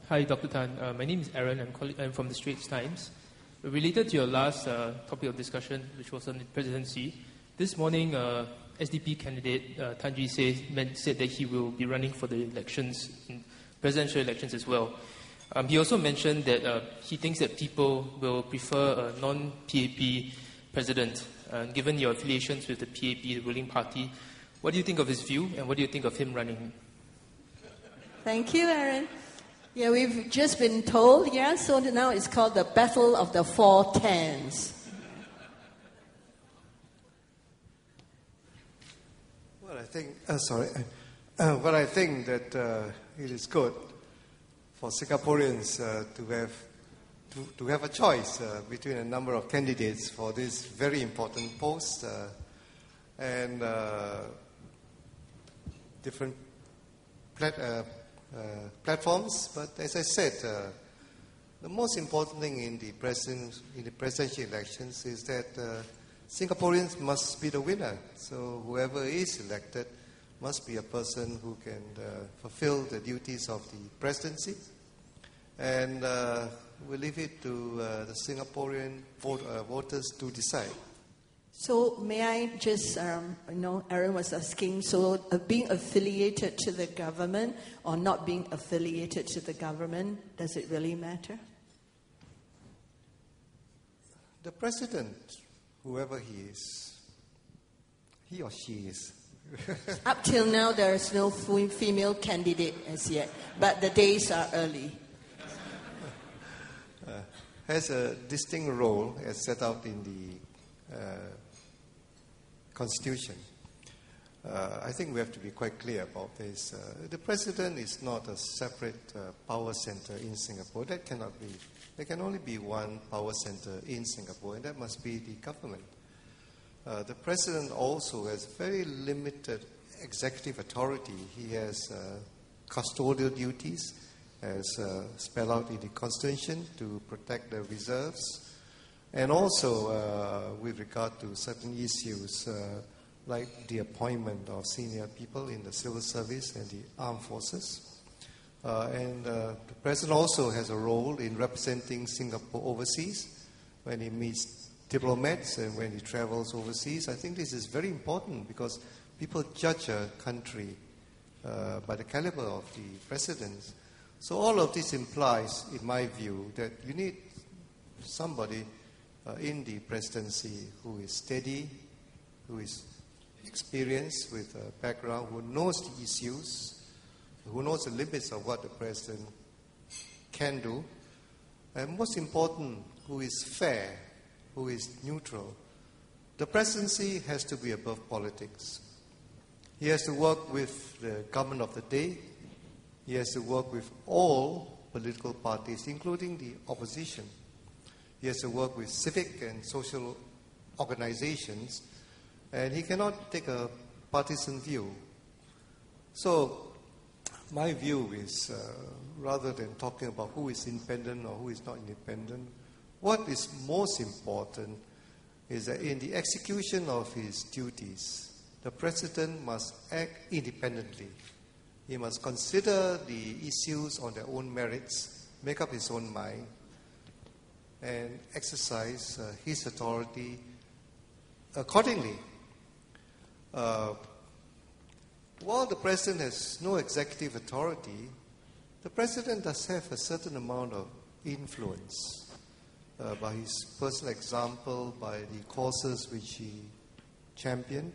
Hi, Dr. Tan. My name is Aaron. I'm from the Straits Times. Related to your last topic of discussion, which was on the presidency, this morning, SDP candidate Tan Jee Say said that he will be running for the elections, presidential elections as well. He also mentioned that he thinks that people will prefer a non-PAP president. Given your affiliations with the PAP, the ruling party, what do you think of his view, and what do you think of him running? Thank you, Aaron. Yeah, we've just been told, so now it's called the Battle of the Four Tans. Well, I think that it is good for Singaporeans to have a choice between a number of candidates for this very important post and different platforms. But as I said, the most important thing in the presidential elections is that Singaporeans must be the winner. So whoever is elected must be a person who can fulfill the duties of the presidency. And we'll leave it to the Singaporean voters to decide. So may I just, Aaron was asking, so being affiliated to the government or not being affiliated to the government, does it really matter? The president, whoever he is, he or she is. Up till now, there is no female candidate as yet, but the days are early. Has a distinct role as set out in the Constitution. I think we have to be quite clear about this. The president is not a separate power center in Singapore. That cannot be. There can only be one power center in Singapore, and that must be the government. The president also has very limited executive authority. He has custodial duties, as spelled out in the Constitution, to protect the reserves. And also with regard to certain issues like the appointment of senior people in the civil service and the armed forces. And the president also has a role in representing Singapore overseas when he meets diplomats and when he travels overseas. I think this is very important because people judge a country by the caliber of the presidents. So all of this implies, in my view, that you need somebody in the presidency who is steady, who is experienced with a background, who knows the issues, who knows the limits of what the president can do, and most important, who is fair, who is neutral. The presidency has to be above politics. He has to work with the government of the day. He has to work with all political parties, including the opposition. He has to work with civic and social organizations, and he cannot take a partisan view. So my view is, rather than talking about who is independent or who is not independent, what is most important is that in the execution of his duties, the president must act independently. He must consider the issues on their own merits, make up his own mind, and exercise his authority accordingly. While the president has no executive authority, the president does have a certain amount of influence by his personal example, by the causes which he championed.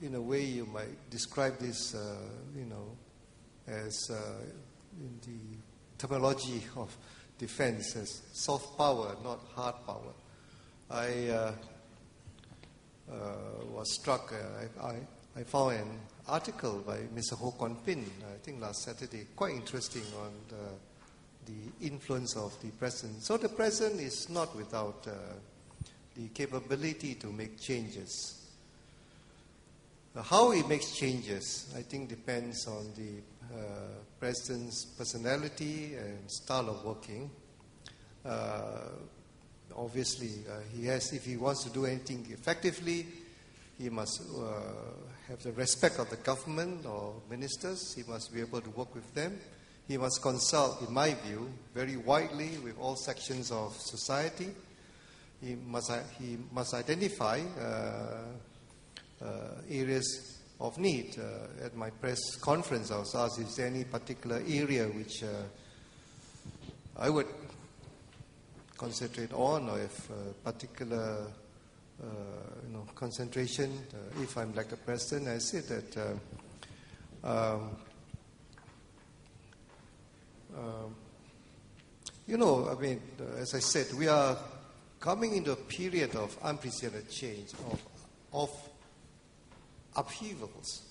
In a way, you might describe this, as in the terminology of defense as soft power, not hard power. I was struck. I found an article by Mr. Ho Kwon Pin, I think last Saturday, quite interesting on the influence of the president. So the president is not without the capability to make changes. How he makes changes, I think, depends on the president's personality and style of working. Obviously, if he wants to do anything effectively, he must have the respect of the government or ministers. He must be able to work with them. He must consult, in my view, very widely with all sections of society. He must identify areas of need. At my press conference, I was asked, is there any particular area which I would concentrate on, or if particular concentration, if I'm like the president. I said that as I said, we are coming into a period of unprecedented change, of upheavals,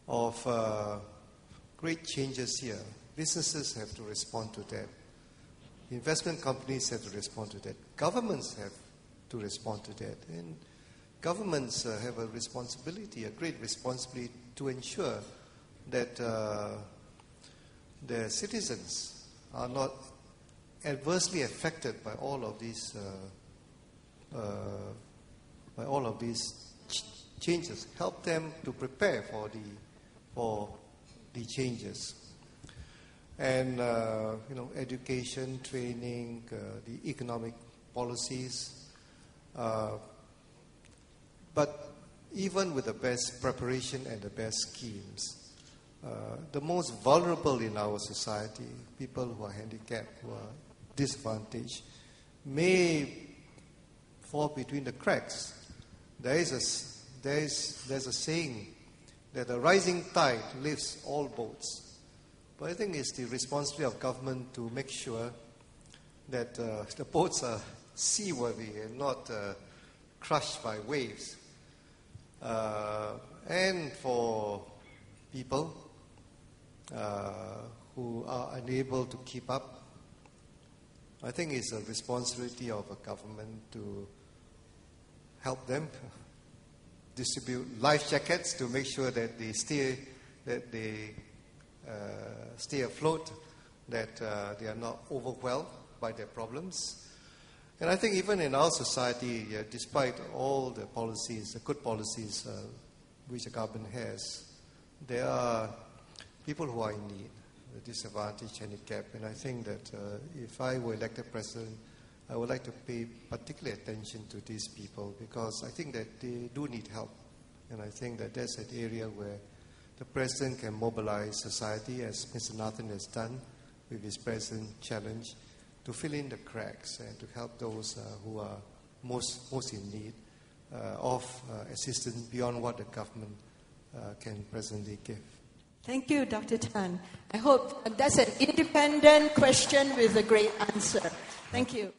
of great changes here. Businesses have to respond to that. Investment companies have to respond to that. Governments have to respond to that. And governments have a responsibility, a great responsibility, to ensure that their citizens are not adversely affected by all of these changes. Help them to prepare for the changes. And education, training, the economic policies. But even with the best preparation and the best schemes, the most vulnerable in our society, people who are handicapped, who are disadvantaged, may fall between the cracks. There's a saying that a rising tide lifts all boats. But I think it's the responsibility of government to make sure that the boats are seaworthy and not crushed by waves. And for people who are unable to keep up, I think it's a responsibility of a government to help them distribute life jackets to make sure that they stay afloat, that they are not overwhelmed by their problems. And I think even in our society, despite all the policies, the good policies which the government has, there are people who are in need, disadvantaged, handicapped. And I think that if I were elected president, I would like to pay particular attention to these people, because I think that they do need help. And I think that that's an area where the president can mobilize society, as Mr. Nathan has done with his present challenge, to fill in the cracks and to help those who are most in need of assistance beyond what the government can presently give. Thank you, Dr. Tan. I hope that's an independent question with a great answer. Thank you.